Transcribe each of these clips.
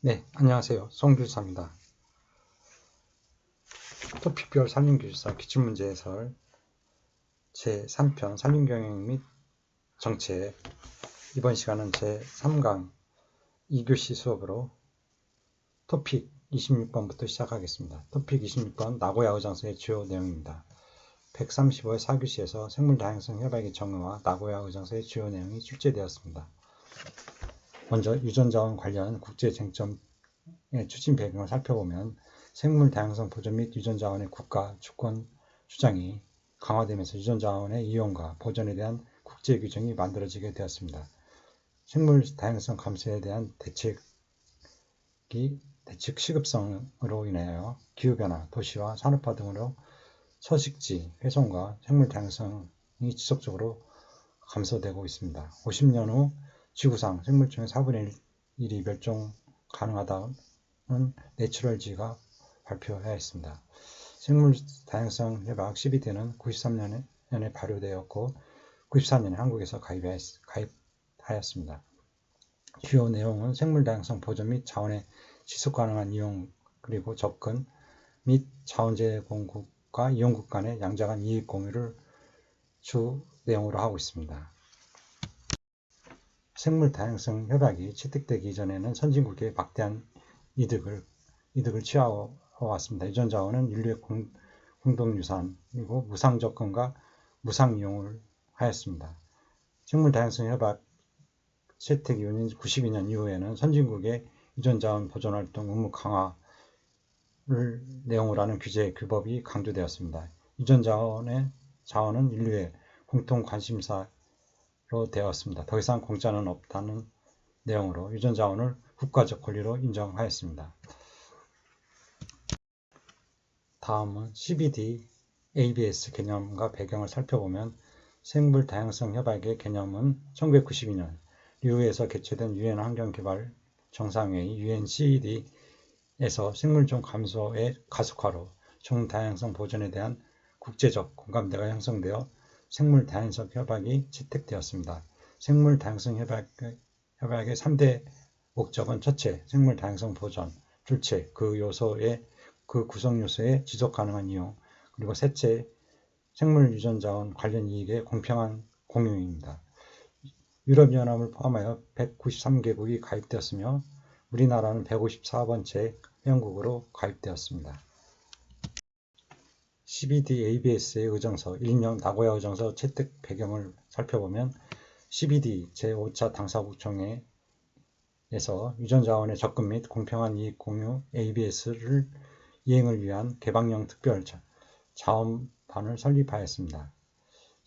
네, 안녕하세요. 송교사입니다. 토픽별 산림기술사 기출문제 해설 제3편 산림경영 및 정책. 이번 시간은 제3강 2교시 수업으로 토픽 26번부터 시작하겠습니다. 토픽 26번 나고야 의정서의 주요 내용입니다. 135의 4교시에서 생물다양성 협약의 정의와 나고야 의정서의 주요 내용이 출제되었습니다. 먼저 유전자원 관련 국제쟁점의 추진 배경을 살펴보면 생물다양성 보존 및 유전자원의 국가 주권 주장이 강화되면서 유전자원의 이용과 보존에 대한 국제규정이 만들어지게 되었습니다. 생물다양성 감소에 대한 대책 시급성으로 인하여 기후변화, 도시화, 산업화 등으로 서식지 훼손과 생물다양성이 지속적으로 감소되고 있습니다. 50년 후 지구상 생물종의 4분의 1이 멸종 가능하다는 내추럴지가 발표하였습니다. 생물다양성 협약 12대는 93년에 발효되었고 94년에 한국에서 가입하였습니다. 주요 내용은 생물다양성 보존 및 자원의 지속가능한 이용 그리고 접근 및 자원 제공국과 이용국 간의 양자간 이익 공유를 주 내용으로 하고 있습니다. 생물다양성 협약이 채택되기 이전에는 선진국의 막대한 이득을 취하왔습니다. 유전자원은 인류의 공동유산 그리고 무상접근과 무상이용을 하였습니다. 생물다양성 협약 채택 이후인 92년 이후에는 선진국의 유전자원 보존활동 의무 강화를 내용으로 하는 규법이 강조되었습니다. 유전자원의 자원은 인류의 공통 관심사로 되었습니다. 더 이상 공짜는 없다는 내용으로 유전자원을 국가적 권리로 인정하였습니다. 다음은 CBD ABS 개념과 배경을 살펴보면 생물다양성 협약의 개념은 1992년 리우에서 개최된 유엔 환경개발 정상회의 UNCED에서 생물종 감소의 가속화로 종다양성 보존에 대한 국제적 공감대가 형성되어 생물다양성 협약이 채택되었습니다. 생물다양성 협약의 3대 목적은 첫째, 생물다양성 보존, 둘째, 그 구성 요소의 지속 가능한 이용, 그리고 셋째, 생물유전자원 관련 이익의 공평한 공유입니다. 유럽연합을 포함하여 193개국이 가입되었으며 우리나라는 154번째 회원국으로 가입되었습니다. CBD-ABS의 의정서, 일명 나고야 의정서 채택 배경을 살펴보면 CBD 제5차 당사국총회에서 유전자원의 접근 및 공평한 이익 공유 ABS를 이행을 위한 개방형 특별 자원반을 설립하였습니다.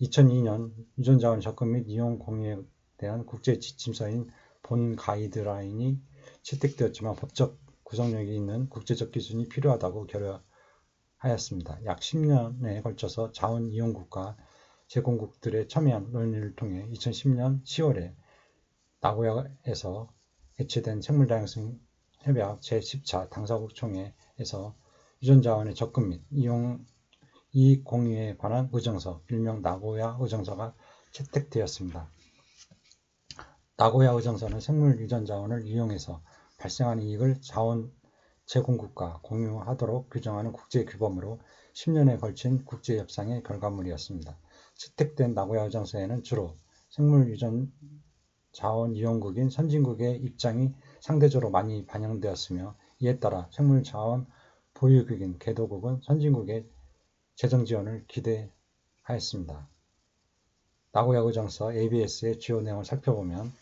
2002년 유전자원 접근 및 이용 공유에 대한 국제 지침서인 본 가이드라인이 채택되었지만 법적 구속력이 있는 국제적 기준이 필요하다고 결의하였습니다. 약 10년에 걸쳐서 자원 이용국과 제공국들의 첨예한 논의를 통해 2010년 10월에 나고야에서 개최된 생물다양성 협약 제10차 당사국 총회에서 유전자원의 접근 및 이익 공유에 관한 의정서, 일명 나고야 의정서가 채택되었습니다. 나고야 의정서는 생물 유전자원을 이용해서 발생하는 이익을 자원 제공국과 공유하도록 규정하는 국제규범으로 10년에 걸친 국제협상의 결과물이었습니다. 채택된 나고야 의정서에는 주로 생물 유전자원 이용국인 선진국의 입장이 상대적으로 많이 반영되었으며 이에 따라 생물자원 보유국인 개도국은 선진국의 재정 지원을 기대하였습니다. 나고야 의정서 ABS의 주요 내용을 살펴보면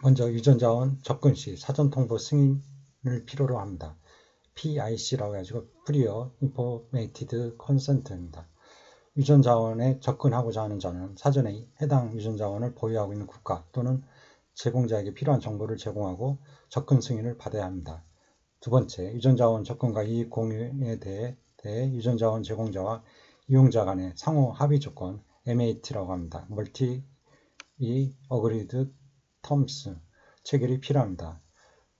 먼저 유전자원 접근 시 사전 통보 승인을 필요로 합니다. PIC라고 해가지고 Prior Informated Consent입니다. 유전자원에 접근하고자 하는 자는 사전에 해당 유전자원을 보유하고 있는 국가 또는 제공자에게 필요한 정보를 제공하고 접근 승인을 받아야 합니다. 두 번째, 유전자원 접근과 이익 공유에 대해 유전자원 제공자와 이용자 간의 상호 합의 조건 MAT라고 합니다. Multi Agreed Terms 체결이 필요합니다.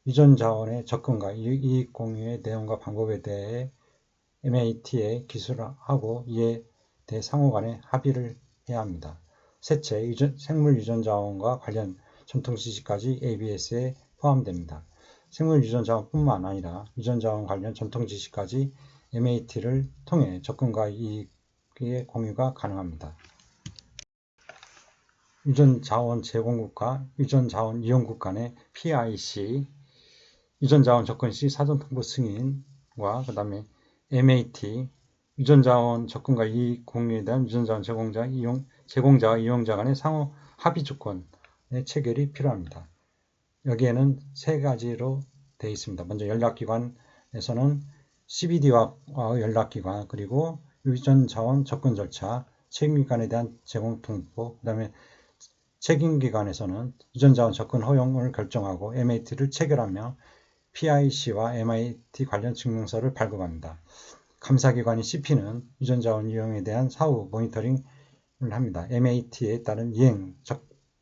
유전자원의 접근과 이익 공유의 내용과 방법에 대해 MAT에 기술하고 이에 대해 상호 간에 합의를 해야 합니다. 셋째, 생물 유전자원과 관련 전통 지식까지 ABS에 포함됩니다. 생물 유전 자원뿐만 아니라 유전 자원 관련 전통 지식까지 MAT를 통해 접근과 이익의 공유가 가능합니다. 유전 자원 제공국과 유전 자원 이용국 간의 PIC, 유전 자원 접근 시 사전 통보 승인과 그 다음에 MAT, 유전 자원 접근과 이익 공유에 대한 유전 자원 제공자와 이용자 간의 상호 합의 조건의 체결이 필요합니다. 여기에는 세 가지로 되어 있습니다. 먼저 연락기관에서는 CBD와 연락기관, 그리고 유전 자원 접근 절차, 책임기관에 대한 제공 통보, 그 다음에 책임기관에서는 유전 자원 접근 허용을 결정하고 MAT를 체결하며 PIC와 MIT 관련 증명서를 발급합니다. 감사기관인 CP는 유전 자원 이용에 대한 사후 모니터링을 합니다. MAT에 따른 이행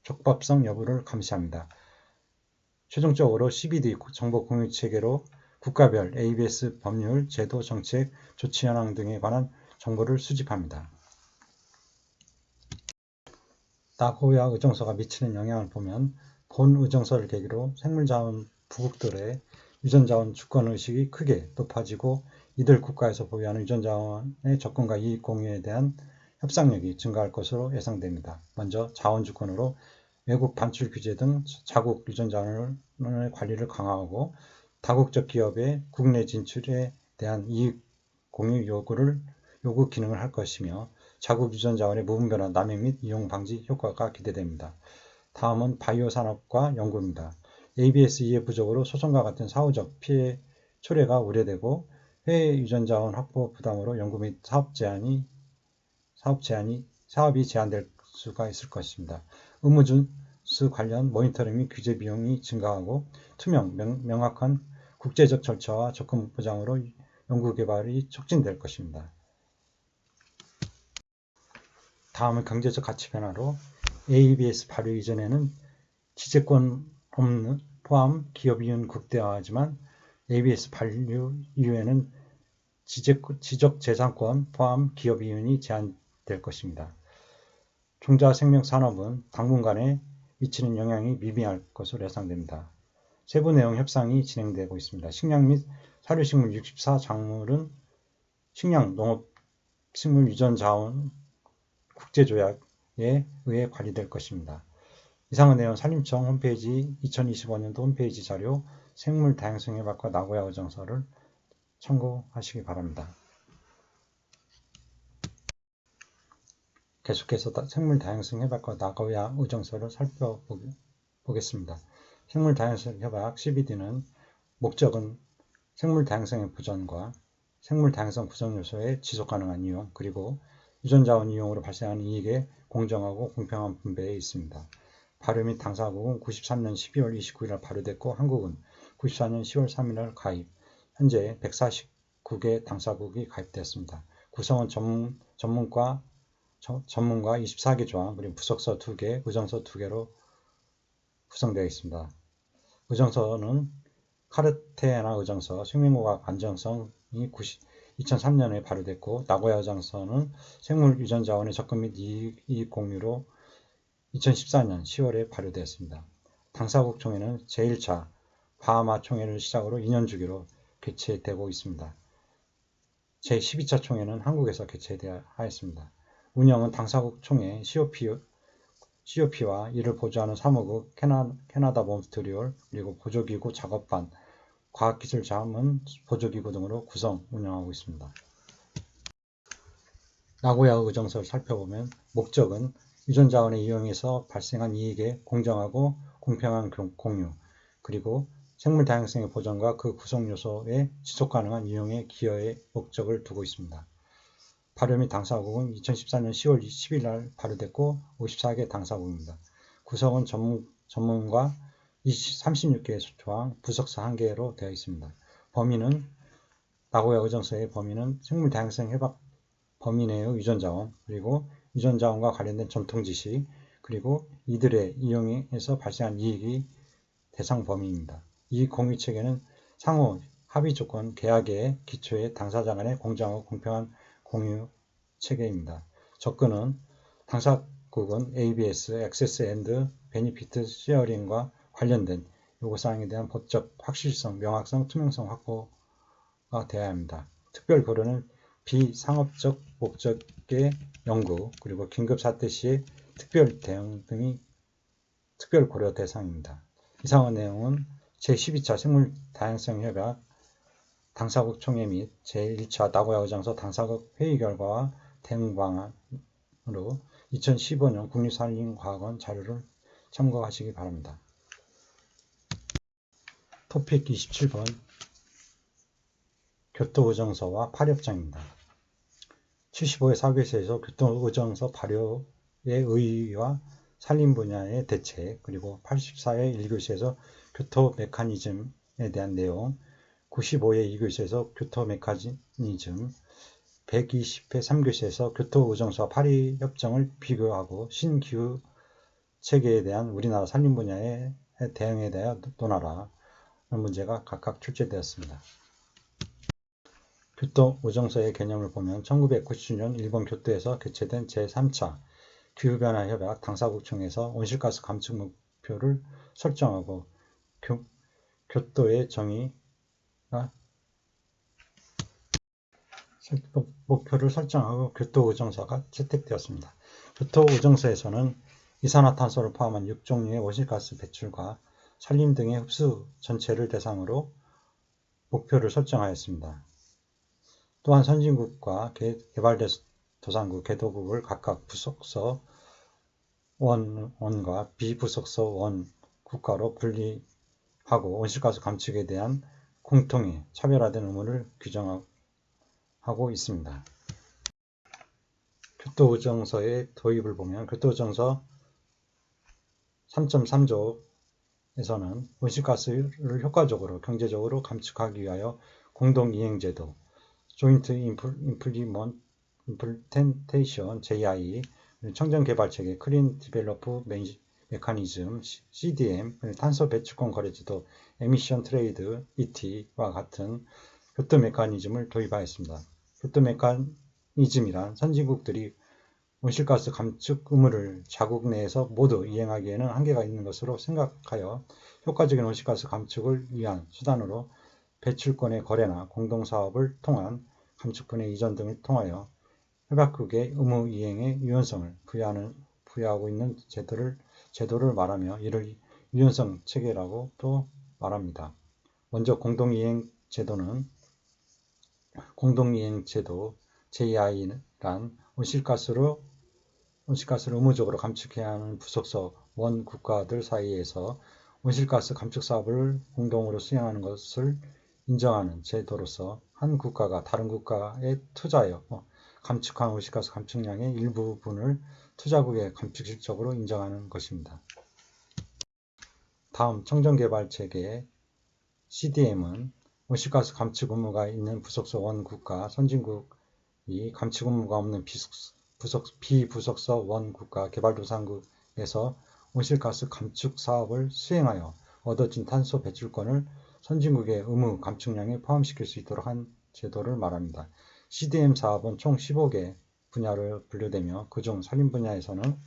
적법성 여부를 감시합니다. 최종적으로 CBD 정보 공유 체계로 국가별 ABS 법률, 제도, 정책, 조치 현황 등에 관한 정보를 수집합니다. 나고야 의정서가 미치는 영향을 보면 본 의정서를 계기로 생물자원 부국들의 유전자원 주권의식이 크게 높아지고 이들 국가에서 보유하는 유전자원의 접근과 이익 공유에 대한 협상력이 증가할 것으로 예상됩니다. 먼저 자원주권으로 외국 반출 규제 등 자국 유전자원의 관리를 강화하고 다국적 기업의 국내 진출에 대한 이익 공유 요구 기능을 할 것이며 자국 유전자원의 무분별한 남용 및 이용 방지 효과가 기대됩니다. 다음은 바이오 산업과 연구입니다. ABS 이해 부족으로 소송과 같은 사후적 피해 초래가 우려되고 해외 유전자원 확보 부담으로 연구 및 사업이 제한될 수가 있을 것입니다. 의무준수 관련 모니터링 및 규제 비용이 증가하고 명확한 국제적 절차와 접근 보장으로 연구개발이 촉진될 것입니다. 다음은 경제적 가치 변화로 ABS 발효 이전에는 지재권 없는 포함 기업이윤 극대화하지만 ABS 발효 이후에는 지적재산권 포함 기업이윤이 제한될 것입니다. 종자생명산업은 당분간에 미치는 영향이 미미할 것으로 예상됩니다. 세부 내용 협상이 진행되고 있습니다. 식량 및 사료식물 64작물은 식량, 농업, 식물 유전자원 국제조약에 의해 관리될 것입니다. 이상의 내용 산림청 홈페이지 2025년도 홈페이지 자료 생물 다양성 협약과 나고야 의정서를 참고하시기 바랍니다. 계속해서 생물 다양성 협약과 나고야 의정서를 살펴보겠습니다. 생물 다양성 협약 CBD는 목적은 생물 다양성의 보존과 생물 다양성 구성 요소의 지속 가능한 이용, 그리고 유전자원 이용으로 발생하는 이익의 공정하고 공평한 분배에 있습니다. 발효 및 당사국은 93년 12월 29일 발효됐고 한국은 94년 10월 3일 가입, 현재 149개 당사국이 가입되었습니다. 구성은 전문가 24개 조항, 그리고 부속서 2개, 의정서 2개로 구성되어 있습니다. 의정서는 카르테나 의정서, 생명과학 안정성이 2003년에 발효됐고 나고야 의정서는 생물 유전자원의 접근 및 이익 공유로 2014년 10월에 발효되었습니다. 당사국 총회는 제1차 바하마 총회를 시작으로 2년 주기로 개최되고 있습니다. 제12차 총회는 한국에서 개최하였습니다. 운영은 당사국 총회 COP와 이를 보조하는 사무국 캐나다 몬트리올, 그리고 보조기구 작업반, 과학기술자문 보조기구 등으로 구성 운영하고 있습니다. 나고야 의정서를 살펴보면 목적은 유전자원의 이용에서 발생한 이익의 공정하고 공평한 공유, 그리고 생물 다양성의 보존과 그 구성 요소의 지속 가능한 이용에 기여의 목적을 두고 있습니다. 발효 및 당사국은 2014년 10월 10일 날 발효됐고 54개 당사국입니다. 구성은 전문가 36개의 조항, 부속사 1개로 되어 있습니다. 범위는 나고야 의정서의 범위는 생물 다양성 협약 범위 내의 유전자원, 그리고 유전자원과 관련된 전통 지식, 그리고 이들의 이용에서 발생한 이익이 대상 범위입니다. 이익 공유 체계는 상호 합의 조건 계약의 기초에 당사자 간의 공정하고 공평한 공유 체계입니다. 접근은 당사국은 ABS, 액세스 앤드 베니피트 쉐어링과 관련된 요구사항에 대한 법적 확실성, 명확성, 투명성 확보가 되어야 합니다. 특별 고려는 비상업적 목적의 연구, 그리고 긴급사태 시의 특별 대응 등이 특별 고려 대상입니다. 이상한 내용은 제12차 생물다양성협약 당사국 총회 및 제1차 나고야 의장서 당사국 회의 결과와 대응 방안으로 2015년 국립산림과학원 자료를 참고하시기 바랍니다. 토픽 27번 교토의정서와 발효장입니다. 75회 사교시에서 교토의정서 발효의 의의와 산림 분야의 대책, 그리고 84회 1교시에서 교토 메커니즘에 대한 내용, 95회 2교시에서 교토 메커니즘, 120회 3교시에서 교토의정서와 파리협정을 비교하고 신기후 체계에 대한 우리나라 산림 분야의 대응에 대하여 논하라. 이런 문제가 각각 출제되었습니다. 교토의정서의 개념을 보면 1990년 일본 교토에서 개최된 제3차 기후변화협약 당사국총회에서 온실가스 감축 목표를 설정하고 교토의 정의가 목표를 설정하고 교토의정서가 채택되었습니다. 교토의정서에서는 이산화탄소를 포함한 6종류의 온실가스 배출과 산림 등의 흡수 전체를 대상으로 목표를 설정하였습니다. 또한 선진국과 개발도상국, 개도국을 각각 부속서 1과 비부속서 1 국가로 분리하고 온실가스 감축에 대한 공통의 차별화된 의무를 규정하고 있습니다. 교토의정서의 도입을 보면 교토의정서 3.3조에서는 온실가스를 효과적으로 경제적으로 감축하기 위하여 공동이행제도 조인트 임플리멘테이션 JI, 청정개발체계 클린 디벨로프 메커니즘 CDM, 탄소 배출권 거래제도 에미션 트레이드 ET와 같은 교토 메커니즘을 도입하였습니다. 교토 메커니즘이란 선진국들이 온실가스 감축 의무를 자국 내에서 모두 이행하기에는 한계가 있는 것으로 생각하여 효과적인 온실가스 감축을 위한 수단으로 배출권의 거래나 공동사업을 통한 감축분의 이전 등을 통하여 협약국의 의무 이행의 유연성을 부여하고 있는 제도를 말하며 이를 유연성 체계라고 또 말합니다. 먼저 공동이행제도 JI란 온실가스를 의무적으로 감축해야 하는 부속서 원 국가들 사이에서 온실가스 감축 사업을 공동으로 수행하는 것을 인정하는 제도로서 한 국가가 다른 국가에 투자하여 감축한 온실가스 감축량의 일부분을 투자국의 감축 실적으로 인정하는 것입니다. 다음 청정개발체계 CDM은 온실가스 감축 의무가 있는 부속서 원 국가, 선진국이 감축 의무가 없는 비부속서 원 국가, 개발도상국에서 온실가스 감축 사업을 수행하여 얻어진 탄소 배출권을 선진국의 의무 감축량에 포함시킬 수 있도록 한 제도를 말합니다. CDM 사업은 총 15개 분야로 분류되며 그중 산림 분야에서는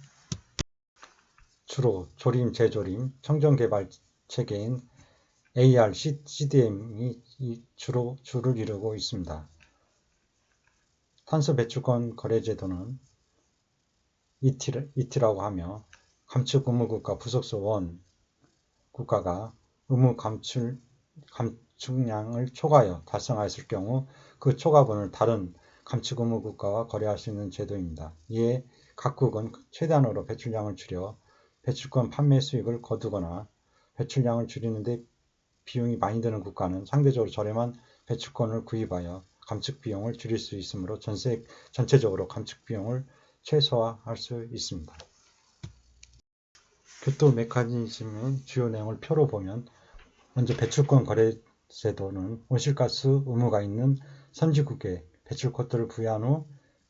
주로 조림, 재조림, 청정개발 체계인 AR, CDM이 주를 이루고 있습니다. 탄소 배출권 거래제도는 ET라고 하며 감축 의무국가 부속서 원 국가가 의무 감축량을 초과하여 달성하였을 경우 그 초과분을 다른 감축 의무 국가와 거래할 수 있는 제도입니다. 이에 각국은 최대한으로 배출량을 줄여 배출권 판매 수익을 거두거나 배출량을 줄이는 데 비용이 많이 드는 국가는 상대적으로 저렴한 배출권을 구입하여 감축 비용을 줄일 수 있으므로 전체적으로 감축 비용을 최소화할 수 있습니다. 교토 메커니즘의 주요 내용을 표로 보면 먼저 배출권 거래 제도는 온실가스 의무가 있는 선진국에 배출 쿼터를 부여한 후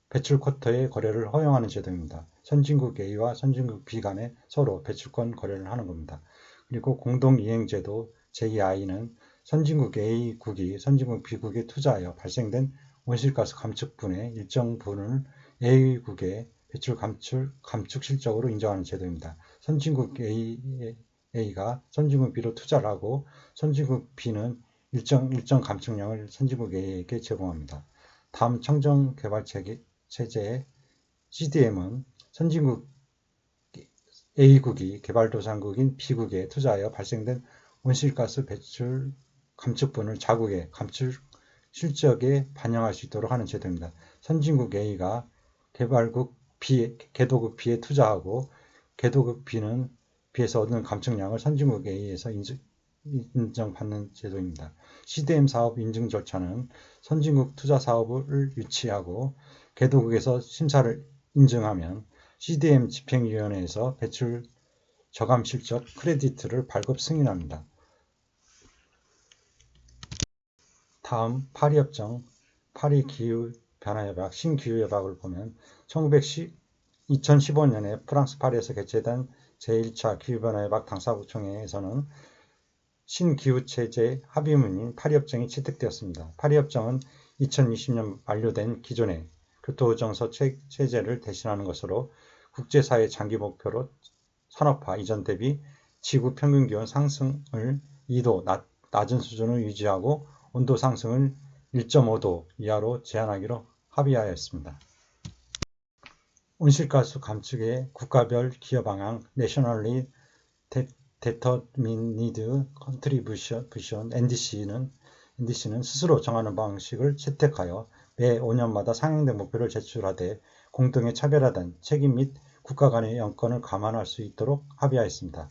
배출 쿼터의 거래를 허용하는 제도입니다. 선진국 A와 선진국 B 간에 서로 배출권 거래를 하는 겁니다. 그리고 공동이행제도 JI는 선진국 A국이 선진국 B국에 투자하여 발생된 온실가스 감축분의 일정 부분을 A국의 배출 감축 실적으로 인정하는 제도입니다. 선진국 A의 A가 선진국 B로 투자를 하고 선진국 B는 일정 감축량을 선진국 A에게 제공합니다. 다음 청정개발체제의 CDM은 선진국 A국이 개발도상국인 B국에 투자하여 발생된 온실가스 배출 감축분을 자국의 감축 실적에 반영할 수 있도록 하는 제도입니다. 선진국 A가 개발국 B, 개도국 B에 투자하고 개도국 B에서 얻는 감축량을 선진국 A에서 인정받는 제도입니다. CDM 사업 인증 절차는 선진국 투자 사업을 유치하고 개도국에서 심사를 인증하면 CDM 집행위원회에서 배출 저감 실적 크레디트를 발급 승인합니다. 다음 파리협정, 파리기후변화협약, 신기후협약을 보면 2015년에 프랑스 파리에서 개최된 제1차 기후변화협약 당사국총회에서는 신기후체제 합의문인 파리협정이 채택되었습니다. 파리협정은 2020년 만료된 기존의 교토정서 체제를 대신하는 것으로 국제사회 장기 목표로 산업화 이전 대비 지구 평균 기온 상승을 2도 낮은 수준을 유지하고 온도 상승을 1.5도 이하로 제한하기로 합의하였습니다. 온실가스 감축의 국가별 기여 방향 Nationally Determined Contribution NDC는 스스로 정하는 방식을 채택하여 매 5년마다 상향된 목표를 제출하되 공동의 차별화된 책임 및 국가 간의 영권을 감안할 수 있도록 합의하였습니다.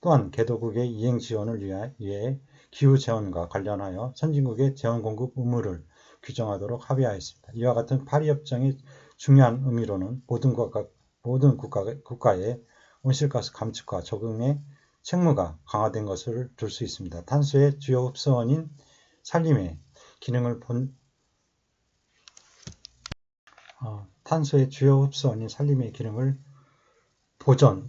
또한 개도국의 이행 지원을 위해 기후재원과 관련하여 선진국의 재원 공급 의무를 규정하도록 합의하였습니다. 이와 같은 파리협정의 중요한 의미로는 모든 국가의 온실가스 감축과 적응의 책무가 강화된 것을 들 수 있습니다. 탄소의 주요 흡수원인 산림의 기능을 보전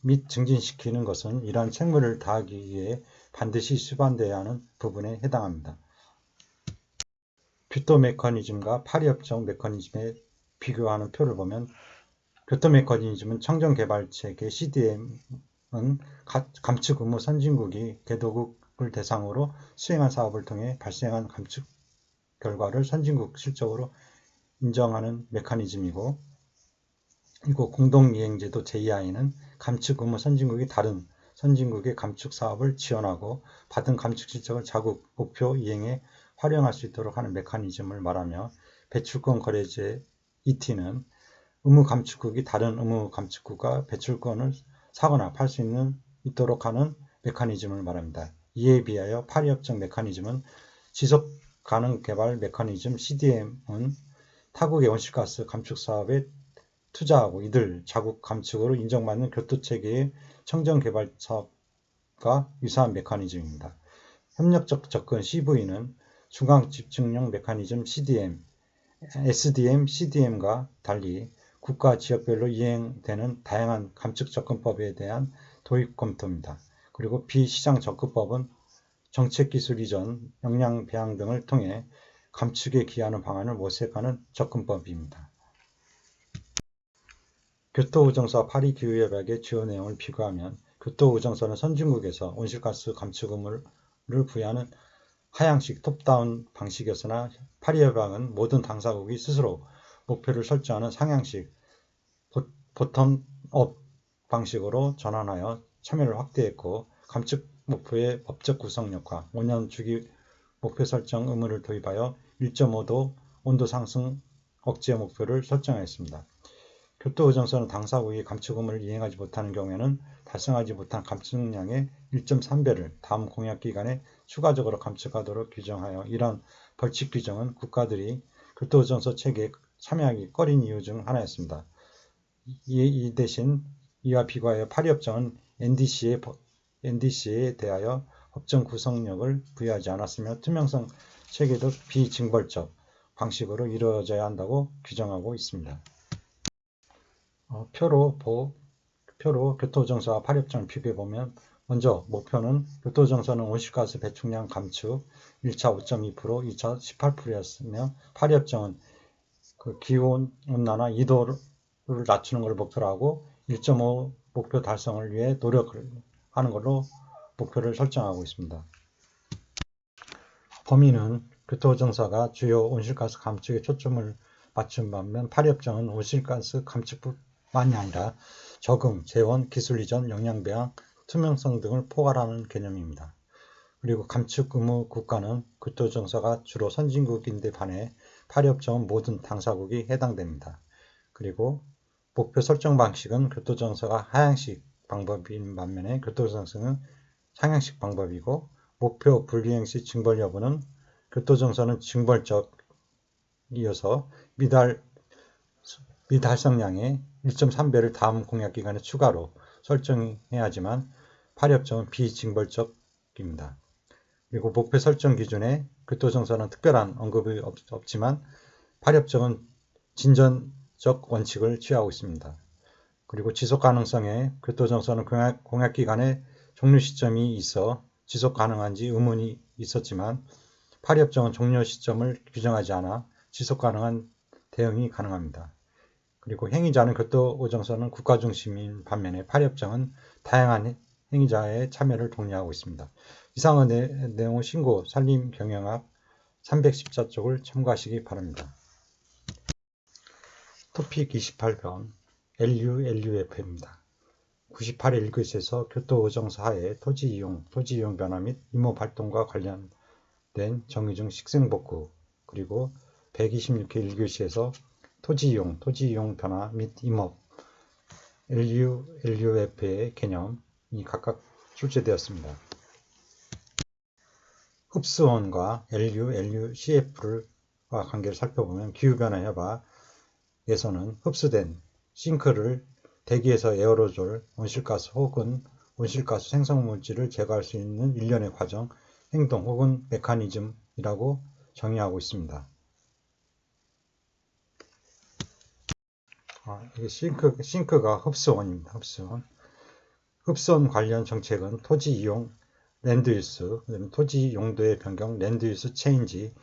및 증진시키는 것은 이러한 책무를 다하기 위해 반드시 수반되어야 하는 부분에 해당합니다. 교토 메커니즘과 파리협정 메커니즘에 비교하는 표를 보면 교토 메커니즘은 청정개발체계 CDM은 감축 의무 선진국이 개도국을 대상으로 수행한 사업을 통해 발생한 감축 결과를 선진국 실적으로 인정하는 메커니즘이고, 그리고 공동이행제도 JI는 감축 의무 선진국이 다른 선진국의 감축 사업을 지원하고 받은 감축 실적을 자국 목표 이행에 활용할 수 있도록 하는 메커니즘을 말하며, 배출권 거래제 ET는 의무 감축국이 다른 의무 감축국과 배출권을 사거나 팔 수 있도록 하는 메커니즘을 말합니다. 이에 비하여 파리협정 메커니즘은 지속 가능 개발 메커니즘 CDM은 타국의 온실가스 감축 사업에 투자하고 이들 자국 감축으로 인정받는 교토체계의 청정개발 사업과 유사한 메커니즘입니다. 협력적 접근 CV는 중앙집중력 메커니즘 CDM, SDM, CDM과 달리 국가 지역별로 이행되는 다양한 감축 접근법에 대한 도입 검토입니다. 그리고 비시장 접근법은 정책기술 이전, 역량 배양 등을 통해 감축에 기하는 방안을 모색하는 접근법입니다. 교토의정서와 파리기후협약의 주요 내용을 비교하면 교토의정서는 선진국에서 온실가스 감축 의무를 부여하는 하향식 톱다운 방식이었으나 파리협약은 모든 당사국이 스스로 목표를 설정하는 상향식 보텀업 방식으로 전환하여 참여를 확대했고, 감축 목표의 법적 구성력과 5년 주기 목표 설정 의무를 도입하여 1.5도 온도 상승 억제 목표를 설정하였습니다. 교토의정서는 당사국이 감축 의무를 이행하지 못하는 경우에는 달성하지 못한 감축량의 1.3배를 다음 공약 기간에 추가적으로 감축하도록 규정하여, 이러한 벌칙 규정은 국가들이 교토의정서 체계에 참여하기 꺼린 이유 중 하나였습니다. 이 대신 이와 비교하여 파리협정은 NDC에 대하여 법정 구성력을 부여하지 않았으며 투명성 체계도 비징벌적 방식으로 이루어져야 한다고 규정하고 있습니다. 표로 교토정서와 파리협정을 비교해보면, 먼저 목표는 교토정서는 온실가스 배출량 감축 1차 5.2%, 2차 18%였으며 파리협정은 기온 온난화 2도를 낮추는 것을 목표로 하고 1.5 목표 달성을 위해 노력을 하는 걸로 목표를 설정하고 있습니다. 범위는 교토정서가 주요 온실가스 감축에 초점을 맞춘 반면 파리협정은 온실가스 감축뿐만이 아니라 적응, 재원, 기술 이전, 역량 배양, 투명성 등을 포괄하는 개념입니다. 그리고 감축 의무 국가는 교토정서가 주로 선진국인데 반해 파리협정은 모든 당사국이 해당됩니다. 그리고 목표 설정 방식은 교토정서가 하향식 방법인 반면에 교토정서는 상향식 방법이고, 목표 불이행 시 징벌 여부는 교토정서는 징벌적이어서 미달성량의 1.3배를 다음 공약기간에 추가로 설정해야 하지만 파리협정은 비징벌적입니다. 그리고 목표 설정 기준에 교토정서는 특별한 언급이 없지만 파리협정은 진전적 원칙을 취하고 있습니다. 그리고 지속가능성에 교토정서는 공약기간에 종료 시점이 있어 지속 가능한지 의문이 있었지만 파리협정은 종료 시점을 규정하지 않아 지속 가능한 대응이 가능합니다. 그리고 행위자는 교토정서는 국가 중심인 반면에 파리협정은 다양한 행위자의 참여를 독려하고 있습니다. 이상의 내용은 신고 산림 경영학 314쪽을 참고하시기 바랍니다. 토픽 28번 LULUF입니다. 98회 1교시에서 교토의정서 하에 토지 이용 변화 및 임업 활동과 관련된 정의 중 식생복구, 그리고 126회 1교시에서 토지 이용 변화 및 임업, LULUF의 개념이 각각 출제되었습니다. 흡수원과 LULUCF와 관계를 살펴보면 기후변화 협약에서는 흡수된 싱크를 대기에서 에어로졸, 온실가스 혹은 온실가스 생성물질을 제거할 수 있는 일련의 과정, 행동 혹은 메커니즘이라고 정의하고 있습니다. 이게 싱크가 흡수원입니다. 흡수원 관련 정책은 토지 이용, 랜드유스, 토지 용도의 변경, 랜드유스 체인지,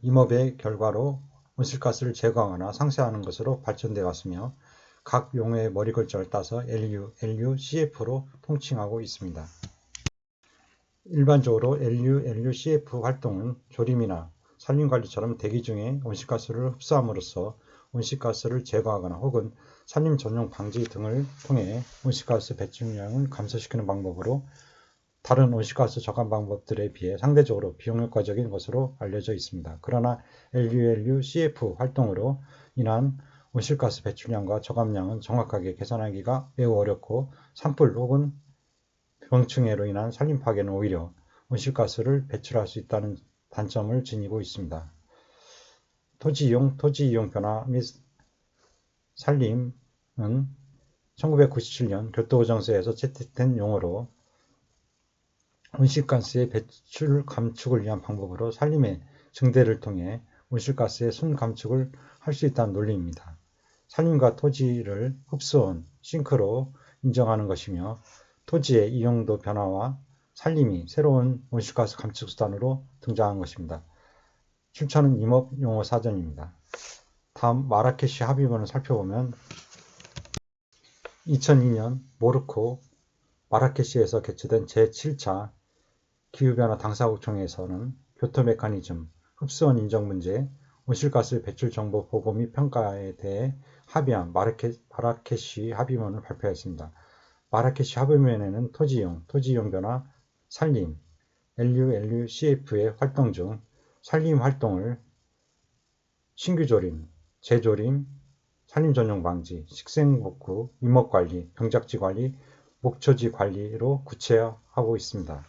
임업의 결과로 온실가스를 제거하거나 상쇄하는 것으로 발전되어 왔으며 각 용어의 머리 글자를 따서 LULUCF로 통칭하고 있습니다. 일반적으로 LULUCF 활동은 조림이나 산림관리처럼 대기 중에 온실가스를 흡수함으로써 온실가스를 제거하거나 혹은 산림 전용 방지 등을 통해 온실가스 배출량을 감소시키는 방법으로 다른 온실가스 저감 방법들에 비해 상대적으로 비용효과적인 것으로 알려져 있습니다. 그러나 LULUCF 활동으로 인한 온실가스 배출량과 저감량은 정확하게 계산하기가 매우 어렵고 산불 혹은 병충해로 인한 산림 파괴는 오히려 온실가스를 배출할 수 있다는 단점을 지니고 있습니다. 토지 이용 변화 및 산림은 1997년 교토의정서에서 채택된 용어로 온실가스의 배출 감축을 위한 방법으로 산림의 증대를 통해 온실가스의 순 감축을 할 수 있다는 논리입니다. 산림과 토지를 흡수원, 싱크로 인정하는 것이며 토지의 이용도 변화와 산림이 새로운 온실가스 감축 수단으로 등장한 것입니다. 출처는 임업용어 사전입니다. 다음 마라케시 합의문을 살펴보면 2002년 모로코 마라케시에서 개최된 제7차 기후변화 당사국 총회에서는 교토 메커니즘, 흡수원 인정 문제, 온실가스 배출 정보 보고 및 평가에 대해 합의한 마라케시 합의문을 발표했습니다. 마라케시 합의문에는 토지 이용 변화, 산림, LULUCF의 활동 중 산림 활동을 신규 조림, 재조림, 산림 전용 방지, 식생 복구, 임업 관리, 경작지 관리, 목초지 관리로 구체화하고 있습니다.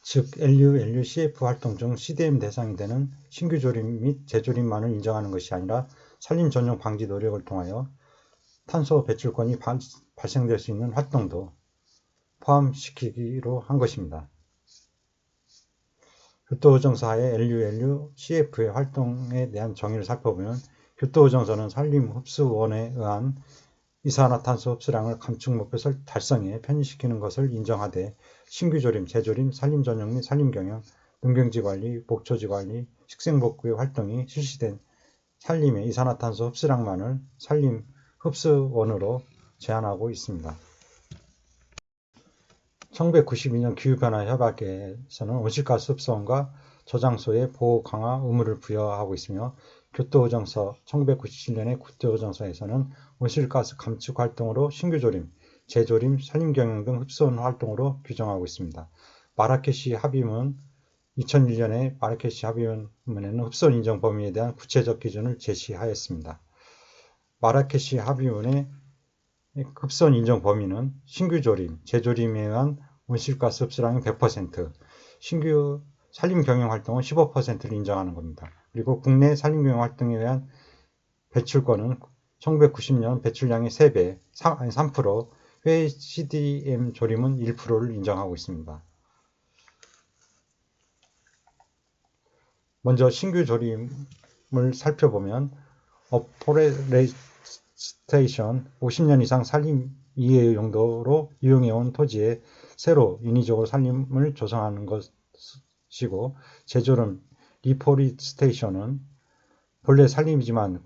즉 LULUCF 활동 중 CDM 대상이 되는 신규 조림 및 재조림만을 인정하는 것이 아니라 산림 전용 방지 노력을 통하여 탄소 배출권이 발생될 수 있는 활동도 포함시키기로 한 것입니다. 교토의정서 하에 LULUCF의 활동에 대한 정의를 살펴보면 교토의정서는 산림 흡수원에 의한 이산화탄소 흡수량을 감축 목표 달성에 편의시키는 것을 인정하되 신규 조림, 재조림, 산림 전용 및 산림 경영, 농경지 관리, 목초지 관리, 식생복구의 활동이 실시된 산림의 이산화탄소 흡수량만을 산림 흡수원으로 제한하고 있습니다. 1992년 기후변화 협약에서는 온실가스 흡수원과 저장소의 보호 강화 의무를 부여하고 있으며 교토오정서 1997년의 교토오정서에서는 온실가스 감축 활동으로 신규 조림, 재조림, 산림경영 등 흡수원 활동으로 규정하고 있습니다. 마라케시 합의문 2001년에 마라케시 합의문에는 흡수원 인정 범위에 대한 구체적 기준을 제시하였습니다. 마라케시 합의문의 흡수원 인정 범위는 신규 조림, 재조림에 의한 온실가스 흡수량이 100%, 신규 산림경영 활동은 15%를 인정하는 겁니다. 그리고 국내 산림경영 활동에 의한 배출권은 1990년 배출량의 3배, 3%, 회의 CDM 조림은 1%를 인정하고 있습니다. 먼저 신규 조림을 살펴보면 어포레스테이션 50년 이상 산림 이해 용도로 이용해온 토지에 새로 인위적으로 산림을 조성하는 것이고, 재조림 리포리스테이션은 본래 산림이지만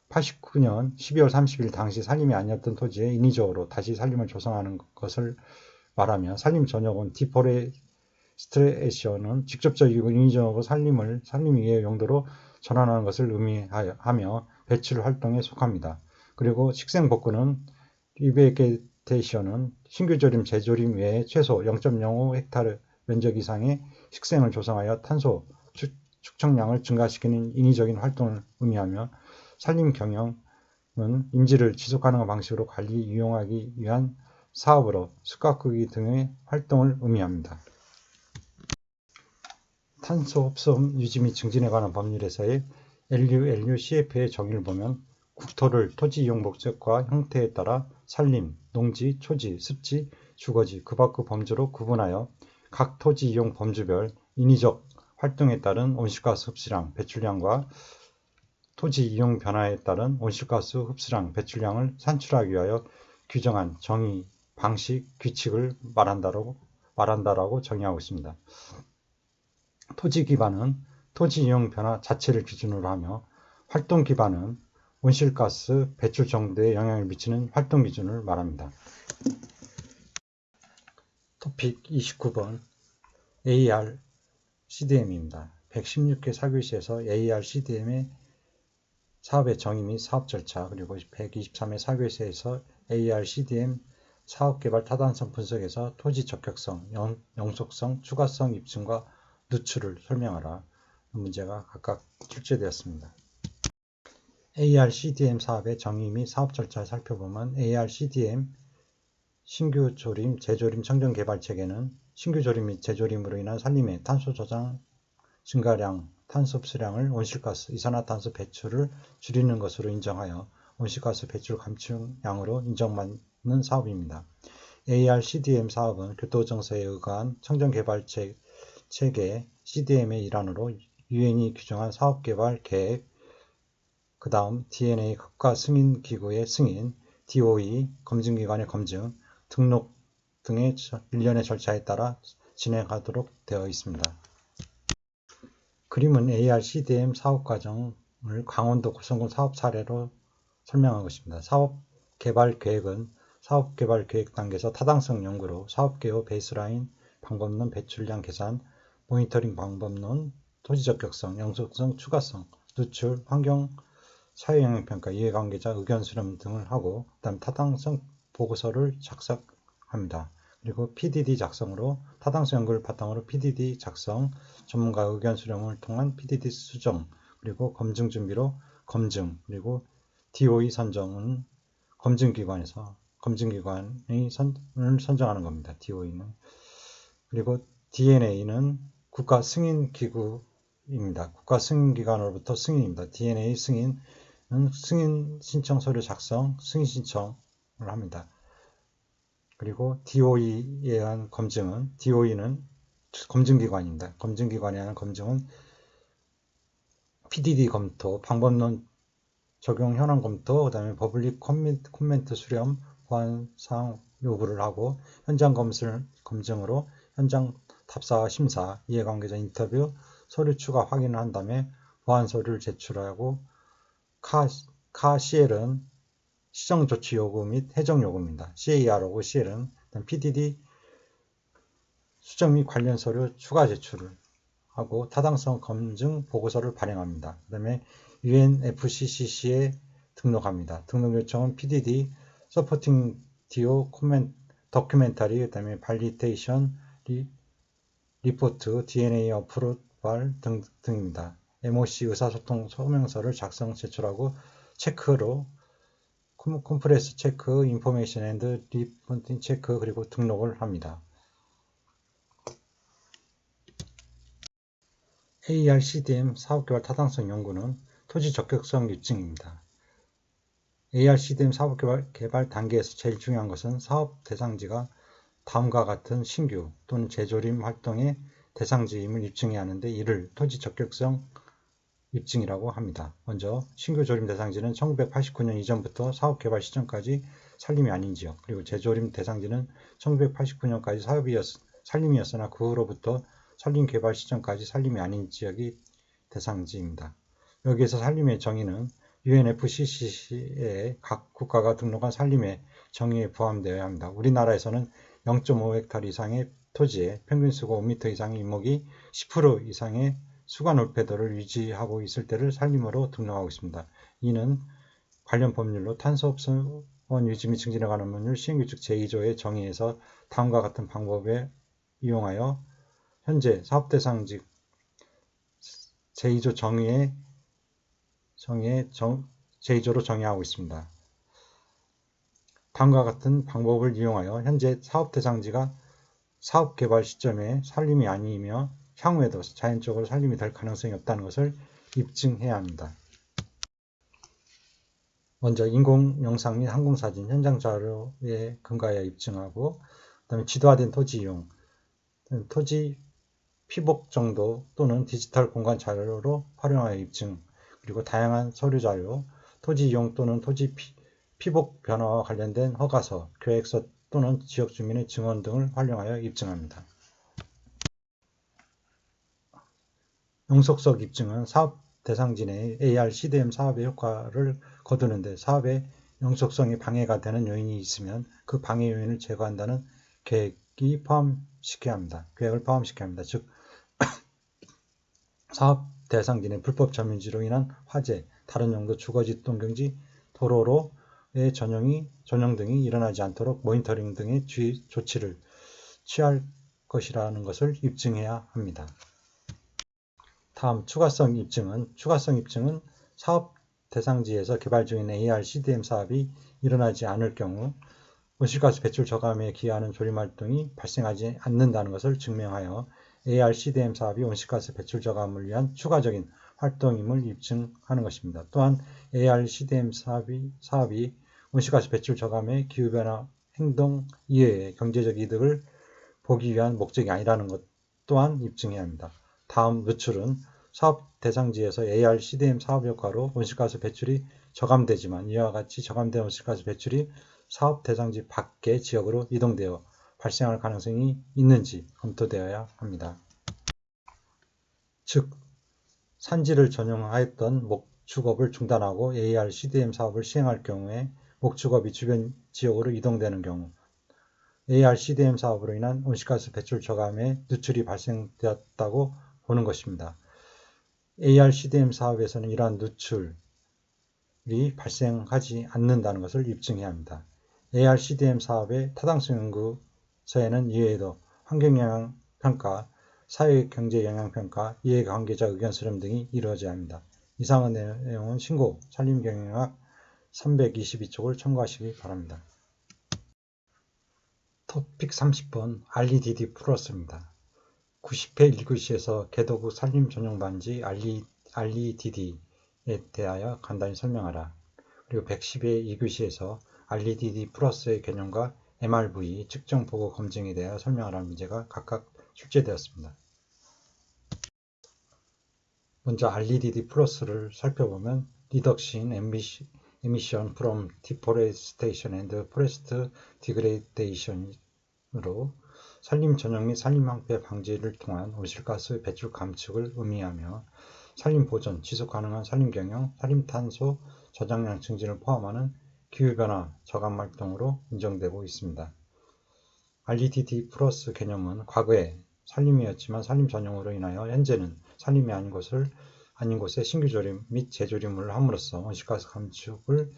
89년 12월 30일 당시 산림이 아니었던 토지에 인위적으로 다시 산림을 조성하는 것을 말하며, 산림 전역은 디포레스테이션은 직접적이고 인위적으로 산림 이해 용도로 전환하는 것을 의미하며 배출 활동에 속합니다. 그리고 식생복구는 리베게테이션은 신규 조림, 재조림 외에 최소 0.05헥타르 면적 이상의 식생을 조성하여 탄소 축적량을 증가시키는 인위적인 활동을 의미하며, 산림 경영은 임지를 지속가능한 방식으로 관리 이용하기 위한 사업으로 숲가꾸기 등의 활동을 의미합니다. 탄소 흡수음 유지 및 증진에 관한 법률에서의 LULUCF의 정의를 보면, 국토를 토지 이용 목적과 형태에 따라 산림, 농지, 초지, 습지, 주거지, 그 밖의 범주로 구분하여 각 토지 이용 범주별 인위적 활동에 따른 온실가스 흡수량, 배출량과 토지 이용 변화에 따른 온실가스 흡수량, 배출량을 산출하기 위하여 규정한 정의, 방식, 규칙을 말한다라고 정의하고 있습니다. 토지 기반은 토지 이용 변화 자체를 기준으로 하며, 활동 기반은 온실가스 배출 정도에 영향을 미치는 활동 기준을 말합니다. 토픽 29번 AR-CDM입니다. 116개 사교시에서 AR-CDM의 사업의 정의 및 사업 절차, 그리고 123회 사교시에서 AR-CDM 사업개발 타당성 분석에서 토지 적격성, 영속성, 추가성 입증과 누출을 설명하라. 문제가 각각 출제되었습니다. AR-CDM 사업의 정의 및 사업 절차를 살펴보면, AR-CDM 신규 조림, 재조림 청정 개발 체계는 신규 조림 및 재조림으로 인한 산림의 탄소 저장 증가량, 탄소 흡수량을 온실가스, 이산화탄소 배출을 줄이는 것으로 인정하여 온실가스 배출 감축량으로 인정받는 사업입니다. AR-CDM 사업은 교토정서에 의거한 청정 개발 체계 CDM의 일환으로 유엔이 규정한 사업개발 계획, 그 다음 DNA 국가 승인 기구의 승인, DOE 검증기관의 검증, 등록 등의 일련의 절차에 따라 진행하도록 되어 있습니다. 그림은 AR-CDM 사업 과정을 강원도 고성군 사업 사례로 설명한 것입니다. 사업 개발 계획은 사업 개발 계획 단계에서 타당성 연구로 사업 개요 베이스라인 방법론 배출량 계산, 모니터링 방법론, 토지 적격성, 영속성, 추가성, 누출, 환경 사회영향평가, 이해관계자 의견 수렴 등을 하고, 그다음 타당성 보고서를 작성합니다. 그리고 PDD 작성으로 타당성 연구를 바탕으로 PDD 작성, 전문가 의견 수렴을 통한 PDD 수정, 그리고 검증 준비로 검증, 그리고 DOE 선정은 검증기관이 선정하는 겁니다. DOE는. 그리고 DNA는 국가 승인 기구입니다. 국가 승인 기관으로부터 승인입니다. DNA 승인은 승인 신청 서류 작성, 승인 신청을 합니다. 그리고 DOE에 의한 검증은, DOE는 검증기관입니다. 검증기관에 의한 검증은 PDD 검토, 방법론 적용 현황 검토, 그 다음에 퍼블릭 코멘트 수렴, 보안사항 요구를 하고, 현장 검증으로 현장 답사 심사, 이해관계자 인터뷰, 서류 추가 확인을 한 다음에 보안 서류를 제출하고 CACL은 시정조치요구 및 해정요구입니다. CAR하고 CL은 PDD 수정 및 관련 서류 추가 제출을 하고 타당성 검증 보고서를 발행합니다. 그 다음에 UNFCCC에 등록합니다. 등록 요청은 PDD, Supporting DO Documentary, 그 다음에 Validation Report, DNA 어프로발 등입니다. MOC 의사소통 소명서를 작성 제출하고 체크로 컴프레스 체크, 인포메이션 앤드 리포팅 체크 그리고 등록을 합니다. ARCDM 사업개발 타당성 연구는 토지 적격성 입증입니다. ARCDM 사업개발 단계에서 제일 중요한 것은 사업 대상지가 다음과 같은 신규 또는 재조림 활동의 대상지임을 입증해야 하는데 이를 토지 적격성 입증이라고 합니다. 먼저 신규 조림 대상지는 1989년 이전부터 사업 개발 시점까지 산림이 아닌 지역, 그리고 재조림 대상지는 1989년까지 산림이었으나 그 후로부터 산림 개발 시점까지 산림이 아닌 지역이 대상지입니다. 여기에서 산림의 정의는 UNFCCC에 각 국가가 등록한 산림의 정의에 포함되어야 합니다. 우리나라에서는 0.5헥타르 이상의 토지에 평균 수고 5m 이상의 인목이 10% 이상의 수관 올패도를 유지하고 있을 때를 산림으로 등록하고 있습니다. 이는 관련 법률로 탄소업소원 유지 및 증진에 관한 법률 시행규칙 제2조의 정의에서 다음과 같은 방법에 이용하여 현재 사업대상지 제2조 제2조로 정의하고 있습니다. 다음과 같은 방법을 이용하여 현재 사업대상지가 사업개발 시점에 산림이 아니며 향후에도 자연적으로 산림이 될 가능성이 없다는 것을 입증해야 합니다. 먼저 인공영상 및 항공사진, 현장 자료에 근거하여 입증하고 그 다음에 지도화된 토지 이용, 토지 피복 정도 또는 디지털 공간 자료로 활용하여 입증, 그리고 다양한 서류 자료, 토지 이용 또는 토지 피복 변화와 관련된 허가서, 계획서 또는 지역 주민의 증언 등을 활용하여 입증합니다. 영속적 입증은 사업 대상지 내의 ARCDM 사업의 효과를 거두는데 사업의 영속성이 방해가 되는 요인이 있으면 그 방해 요인을 제거한다는 계획을 포함시켜야 합니다. 즉 사업 대상지 내 불법 점유지로 인한 화재, 다른 용도 주거지 동경지, 도로로의 전용 등이 일어나지 않도록 모니터링 등의 조치를 취할 것이라는 것을 입증해야 합니다. 다음 추가성 입증은 사업 대상지에서 개발 중인 ARCDM 사업이 일어나지 않을 경우 온실가스 배출 저감에 기여하는 조림활동이 발생하지 않는다는 것을 증명하여 ARCDM 사업이 온실가스 배출 저감을 위한 추가적인 활동임을 입증하는 것입니다. 또한 ARCDM 사업이 온실가스 배출 저감의 기후변화 행동 이외의 경제적 이득을 보기 위한 목적이 아니라는 것 또한 입증해야 합니다. 다음 누출은 사업 대상지에서 ARCDM 사업 효과로 온실가스 배출이 저감되지만 이와 같이 저감된 온실가스 배출이 사업 대상지 밖의 지역으로 이동되어 발생할 가능성이 있는지 검토되어야 합니다. 즉, 산지를 전용하였던 목축업을 중단하고 ARCDM 사업을 시행할 경우에 목축업이 주변 지역으로 이동되는 경우 ARCDM 사업으로 인한 온실가스 배출 저감에 누출이 발생되었다고 보는 것입니다. ARCDM 사업에서는 이러한 누출이 발생하지 않는다는 것을 입증해야 합니다. ARCDM 사업의 타당성 연구서에는 이외에도 환경영향평가, 사회경제영향평가, 이해관계자 의견 수렴 등이 이루어져야 합니다. 이상의 내용은 신고 산림경영학 322쪽을 참고하시기 바랍니다. 토픽 30번 REDD 플러스입니다. 90회 1교시에서 개도국 산림전용반지 REDD에 대하여 간단히 설명하라. 그리고 110회 2교시에서 REDD 플러스의 개념과 MRV 측정 보고 검증에 대하여 설명하라는 문제가 각각 출제되었습니다. 먼저 REDD 플러스를 살펴보면 Reduction Emission from Deforestation and Forest Degradation으로 산림 전용 및 산림 황폐 방지를 통한 온실가스 배출 감축을 의미하며 산림 보전, 지속 가능한 산림 경영, 산림탄소 저장량 증진을 포함하는 기후변화 저감 활동으로 인정되고 있습니다. REDD 플러스 개념은 과거에 산림이었지만 산림 전용으로 인하여 현재는 산림이 아닌 곳에 신규 조림 및 재조림을 함으로써 온실가스 감축을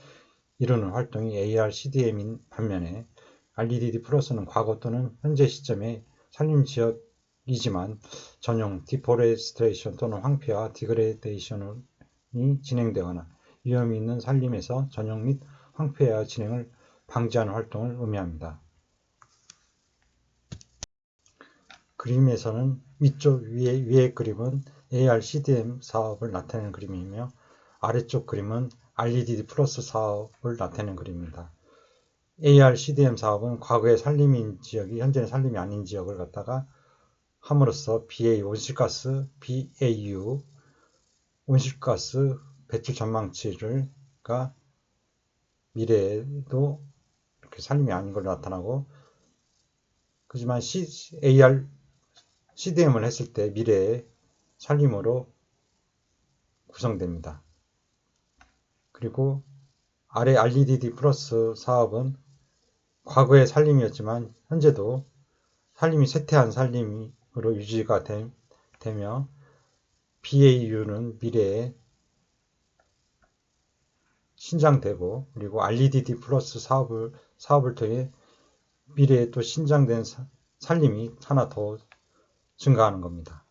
이루는 활동이 ARCDM인 반면에 REDD 플러스는 과거 또는 현재 시점에 산림 지역이지만 전용 디포레스트레이션 또는 황폐화 디그레데이션이 진행되거나 위험이 있는 산림에서 전용 및 황폐화 진행을 방지하는 활동을 의미합니다. 그림에서는 위쪽 위의 그림은 ARCDM 사업을 나타내는 그림이며 아래쪽 그림은 REDD 플러스 사업을 나타내는 그림입니다. ARCDM 사업은 과거의 산림인 지역이 현재는 산림이 아닌 지역을 갖다가 함으로써 BA BAU 온실가스 배출 전망치가 미래에도 이렇게 산림이 아닌 걸로 나타나고, 하지만 CDM을 했을 때 미래의 산림으로 구성됩니다. 그리고 아래 REDD 플러스 사업은 과거의 산림이었지만 현재도 산림이 쇠퇴한 산림으로 유지가 되며 BAU는 미래에 신장되고, 그리고 REDD 플러스 사업을 통해 미래에 또 신장된 산림이 하나 더 증가하는 겁니다.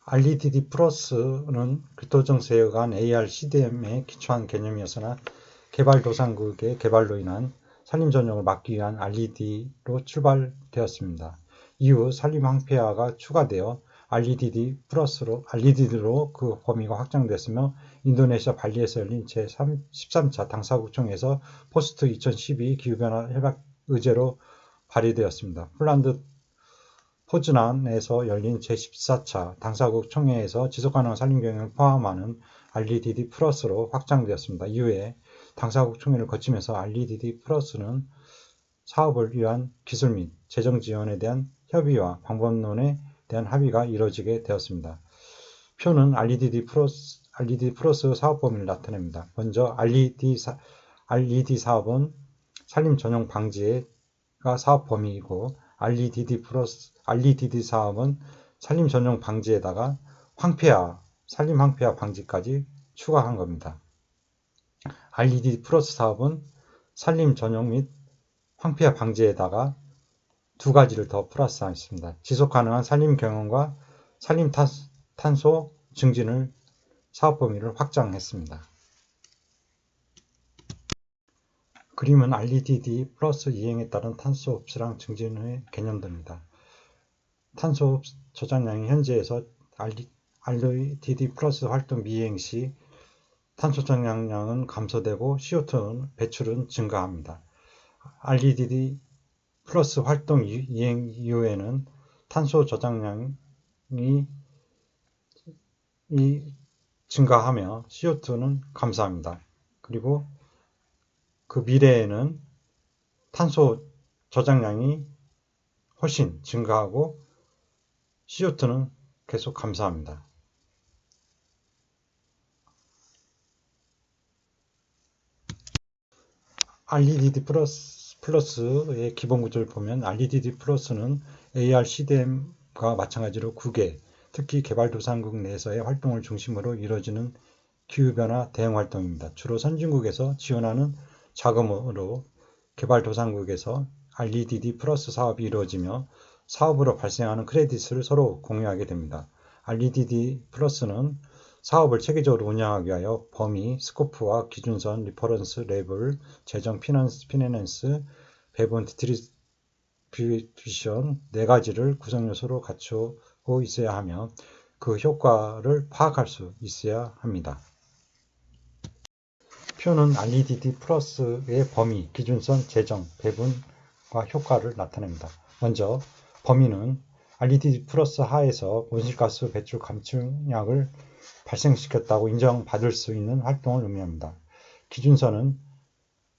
REDD 플러스는 교토정책에 의한 ARCDM에 기초한 개념이었으나 개발도상국의 개발로 인한 산림 전용을 막기 위한 REDD로 출발되었습니다. 이후 산림 황폐화가 추가되어 REDD로 그 범위가 확장됐으며 인도네시아 발리에서 열린 제13차 당사국총회에서 포스트 2012 기후변화 협약 의제로 발의되었습니다. 폴란드 포즈난에서 열린 제14차 당사국 총회에서 지속가능한 산림 경영을 포함하는 REDD 플러스로 확장되었습니다. 이후에 당사국 총회를 거치면서 REDD 플러스는 사업을 위한 기술 및 재정 지원에 대한 협의와 방법론에 대한 합의가 이루어지게 되었습니다. 표는 REDD 플러스 사업 범위를 나타냅니다. 먼저 RED 사업은 산림 전용 방지가 사업 범위이고, REDD 사업은 산림 전용 방지에다가 산림 황폐화 방지까지 추가한 겁니다. REDD 플러스 사업은 산림 전용 및 황폐화 방지에다가 두 가지를 더 플러스했습니다. 지속 가능한 산림 경영과 산림 탄소 증진을 사업 범위를 확장했습니다. 그림은 REDD 플러스 이행에 따른 탄소 흡수량 증진의 개념들입니다. 탄소 저장량이 현재에서 REDD 플러스 활동 미이행 시 탄소 저장량은 감소되고 CO2 배출은 증가합니다. REDD 플러스 활동 이행 이후에는 탄소 저장량이 증가하며 CO2는 감소합니다. 그리고 그 미래에는 탄소 저장량이 훨씬 증가하고 CO2는 계속 감소합니다. REDD 플러스의 기본 구조를 보면 REDD 플러스는 ARCDM과 마찬가지로 국외, 특히 개발도상국 내에서의 활동을 중심으로 이루어지는 기후변화 대응 활동입니다. 주로 선진국에서 지원하는 자금으로 개발도상국에서 REDD 플러스 사업이 이루어지며 사업으로 발생하는 크레딧을 서로 공유하게 됩니다. REDD 플러스는 사업을 체계적으로 운영하기 위하여 범위, 스코프와 기준선, 리퍼런스, 레벨, 재정, 피낸스, 배분, 디스트리뷰션 네 가지를 구성 요소로 갖추고 있어야 하며 그 효과를 파악할 수 있어야 합니다. 표는 REDD 플러스의 범위, 기준선, 재정, 배분과 효과를 나타냅니다. 먼저 범위는 REDD 플러스 하에서 온실가스 배출 감축량을 발생시켰다고 인정받을 수 있는 활동을 의미합니다. 기준선은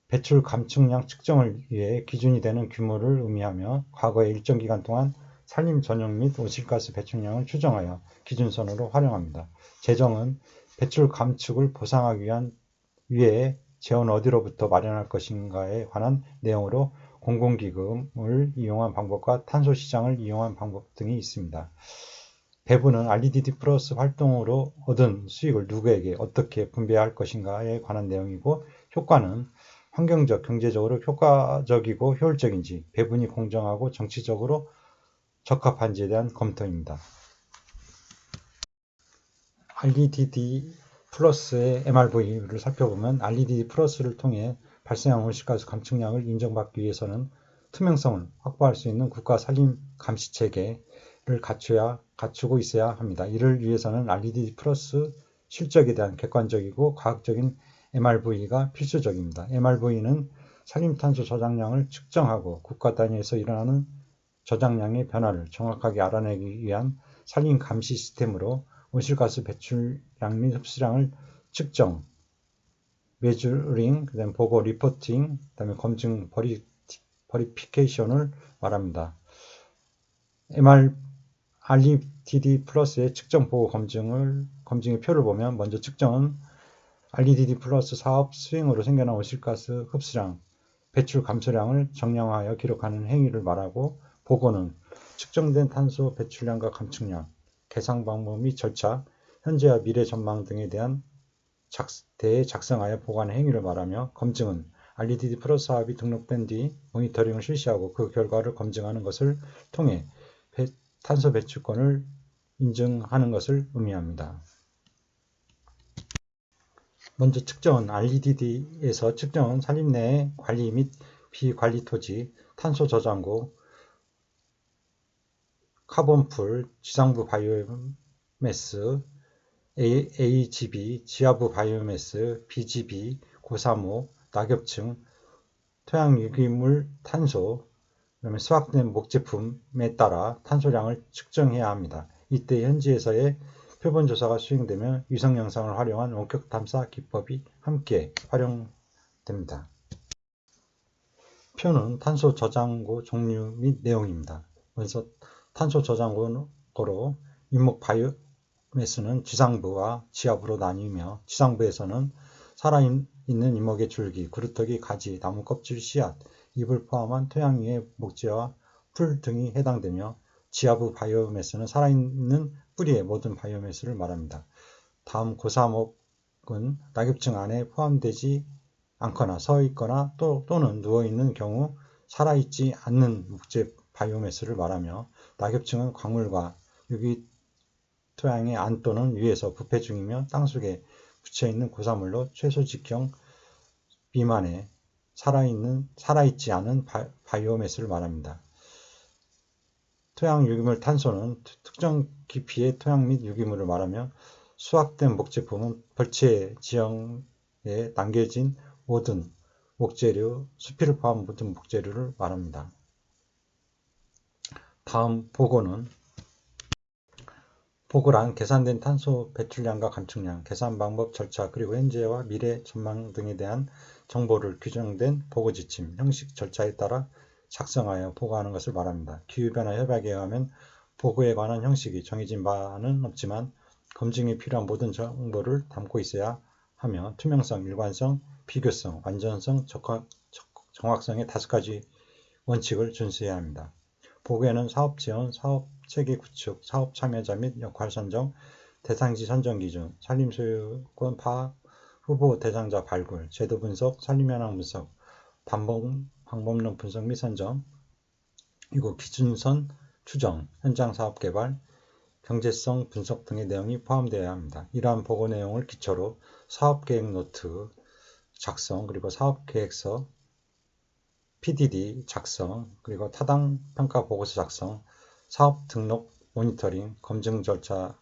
배출 감축량 측정을 위해 기준이 되는 규모를 의미하며 과거에 일정 기간 동안 산림 전용 및 온실가스 배출량을 추정하여 기준선으로 활용합니다. 재정은 배출 감축을 보상하기 위해 재원 어디로부터 마련할 것인가에 관한 내용으로 공공기금을 이용한 방법과 탄소시장을 이용한 방법 등이 있습니다. 배분은 REDD 플러스 활동으로 얻은 수익을 누구에게 어떻게 분배할 것인가에 관한 내용이고, 효과는 환경적, 경제적으로 효과적이고 효율적인지, 배분이 공정하고 정치적으로 적합한지에 대한 검토입니다. REDD 플러스의 MRV를 살펴보면 REDD 플러스를 통해 발생한 온실가스 감축량을 인정받기 위해서는 투명성을 확보할 수 있는 국가 산림 감시 체계를 갖추고 있어야 합니다. 이를 위해서는 REDD 플러스 실적에 대한 객관적이고 과학적인 MRV가 필수적입니다. MRV는 산림탄소 저장량을 측정하고 국가 단위에서 일어나는 저장량의 변화를 정확하게 알아내기 위한 산림 감시 시스템으로 온실가스 배출량 및 흡수량을 측정, 메저링, 그다음에 보고, 리포팅, 그다음에 검증, 버리피케이션을 말합니다. REDD 플러스의 측정 보고 검증의 표를 보면, 먼저 측정은 REDD 플러스 사업 수행으로 생겨난 온실가스 흡수량, 배출 감소량을 정량하여 기록하는 행위를 말하고, 보고는 측정된 탄소 배출량과 감축량, 계산 방법 및 절차, 현재와 미래 전망 등에 대한 대에 작성하여 보고하는 행위를 말하며, 검증은 REDD 플러스 사업이 등록된 뒤 모니터링을 실시하고 그 결과를 검증하는 것을 통해 탄소 배출권을 인증하는 것을 의미합니다. 먼저 측정은 REDD에서 측정은 산림 내의 관리 및 비관리 토지, 탄소 저장고, 카본풀, 지상부 바이오매스, AGB, 지하부 바이오매스, BGB, 고사모, 낙엽층, 토양 유기물 탄소, 그다음에 수확된 목제품에 따라 탄소량을 측정해야 합니다. 이때 현지에서의 표본조사가 수행되며 위성 영상을 활용한 원격 탐사 기법이 함께 활용됩니다. 표는 탄소 저장고 종류 및 내용입니다. 그래서 탄소 저장고로 임목 바이오매스는 지상부와 지하부로 나뉘며, 지상부에서는 살아있는 임목의 줄기, 그루터기, 가지, 나무 껍질, 씨앗, 잎을 포함한 토양 위의 목재와 풀 등이 해당되며, 지하부 바이오매스는 살아있는 뿌리의 모든 바이오매스를 말합니다. 다음 고사목은 낙엽층 안에 포함되지 않거나 서 있거나 또는 누워 있는 경우 살아있지 않는 목재 바이오매스를 말하며, 낙엽층은 광물과 유기 토양의 안 또는 위에서 부패 중이며 땅속에 묻혀있는 고사물로 최소 직경 미만의 살아있지 않은 바이오매스를 말합니다. 토양 유기물 탄소는 특정 깊이의 토양 및 유기물을 말하며, 수확된 목제품은 벌채 지형에 남겨진 모든 목재료, 수피를 포함한 모든 목재료를 말합니다. 다음 보고란 계산된 탄소 배출량과 감축량, 계산 방법, 절차, 그리고 현재와 미래 전망 등에 대한 정보를 규정된 보고 지침, 형식, 절차에 따라 작성하여 보고하는 것을 말합니다. 기후변화 협약에 의하면 보고에 관한 형식이 정해진 바는 없지만 검증에 필요한 모든 정보를 담고 있어야 하며, 투명성, 일관성, 비교성, 완전성, 정확성의 5가지 원칙을 준수해야 합니다. 보고에는 사업 지원, 사업 체계 구축, 사업 참여자 및 역할 선정, 대상지 선정 기준, 산림 소유권 파악, 후보 대상자 발굴, 제도 분석, 산림 현황 분석, 방법론 분석 및 선정, 그리고 기준선 추정, 현장 사업 개발, 경제성 분석 등의 내용이 포함되어야 합니다. 이러한 보고 내용을 기초로 사업계획 노트 작성, 그리고 사업계획서, PDD 작성, 그리고 타당 평가 보고서 작성, 사업 등록, 모니터링, 검증 절차가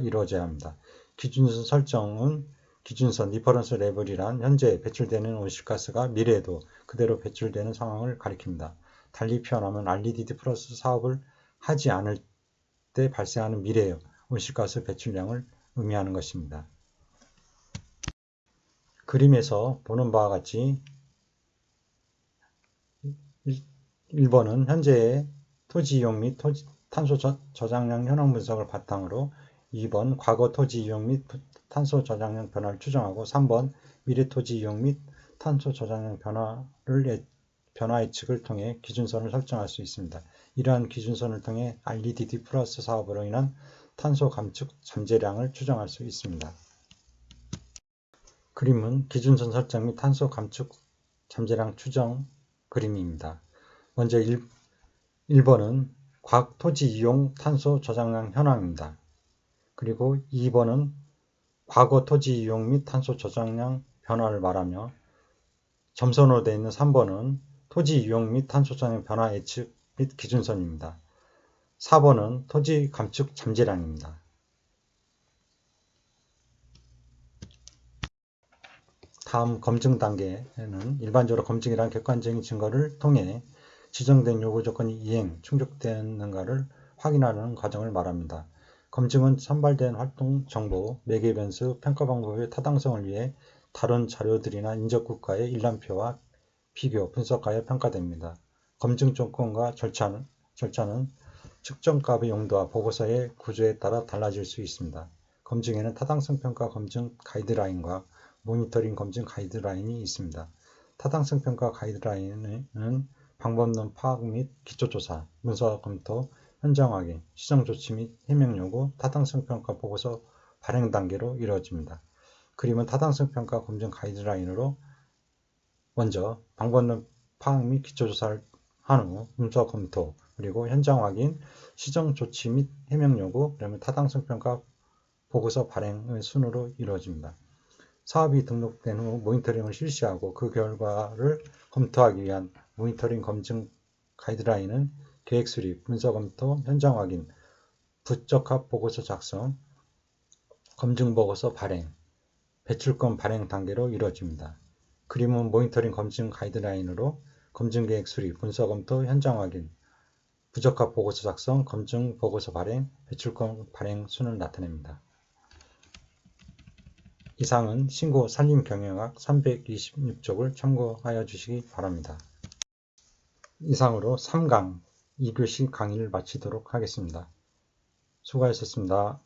이루어져야 합니다. 기준선 설정은 기준선, 리퍼런스 레벨이란 현재 배출되는 온실가스가 미래에도 그대로 배출되는 상황을 가리킵니다. 달리 표현하면 REDD 플러스 사업을 하지 않을 때 발생하는 미래의 온실가스 배출량을 의미하는 것입니다. 그림에서 보는 바와 같이 1번은 현재의 토지 이용 및 탄소 저장량 현황 분석을 바탕으로 2번 과거 토지 이용 및 탄소 저장량 변화를 추정하고 3번 미래 토지 이용 및 탄소 저장량 변화 예측을 통해 기준선을 설정할 수 있습니다. 이러한 기준선을 통해 REDD 플러스 사업으로 인한 탄소 감축 잠재량을 추정할 수 있습니다. 그림은 기준선 설정 및 탄소 감축 잠재량 추정 그림입니다. 먼저 1번은 토지 이용 탄소 저장량 현황입니다. 그리고 2번은 과거 토지 이용 및 탄소 저장량 변화를 말하며 점선으로 되어 있는 3번은 토지 이용 및 탄소 저장량 변화 예측 및 기준선입니다. 4번은 토지 감축 잠재량입니다. 다음 검증 단계는 일반적으로 검증이란 객관적인 증거를 통해 지정된 요구 조건이 충족되는가를 확인하는 과정을 말합니다. 검증은 선발된 활동 정보, 매개 변수, 평가 방법의 타당성을 위해 다른 자료들이나 인접국가의 일람표와 비교, 분석하여 평가됩니다. 검증 조건과 절차는 측정값의 용도와 보고서의 구조에 따라 달라질 수 있습니다. 검증에는 타당성 평가 검증 가이드라인과 모니터링 검증 가이드라인이 있습니다. 타당성 평가 가이드라인은 방법론 파악 및 기초조사, 문서 검토, 현장 확인, 시정 조치 및 해명 요구, 타당성 평가 보고서 발행 단계로 이루어집니다. 그림은 타당성 평가 검증 가이드라인으로 먼저 방법론 파악 및 기초조사를 한 후 문서 검토, 그리고 현장 확인, 시정 조치 및 해명 요구, 그러면 타당성 평가 보고서 발행의 순으로 이루어집니다. 사업이 등록된 후 모니터링을 실시하고 그 결과를 검토하기 위한 모니터링 검증 가이드라인은 계획 수립, 문서 검토, 현장 확인, 부적합 보고서 작성, 검증 보고서 발행, 배출권 발행 단계로 이루어집니다. 그림은 모니터링 검증 가이드라인으로 검증 계획 수립, 문서 검토, 현장 확인, 부적합 보고서 작성, 검증 보고서 발행, 배출권 발행 순을 나타냅니다. 이상은 신고 산림경영학 326쪽을 참고하여 주시기 바랍니다. 이상으로 3강 2교시 강의를 마치도록 하겠습니다. 수고하셨습니다.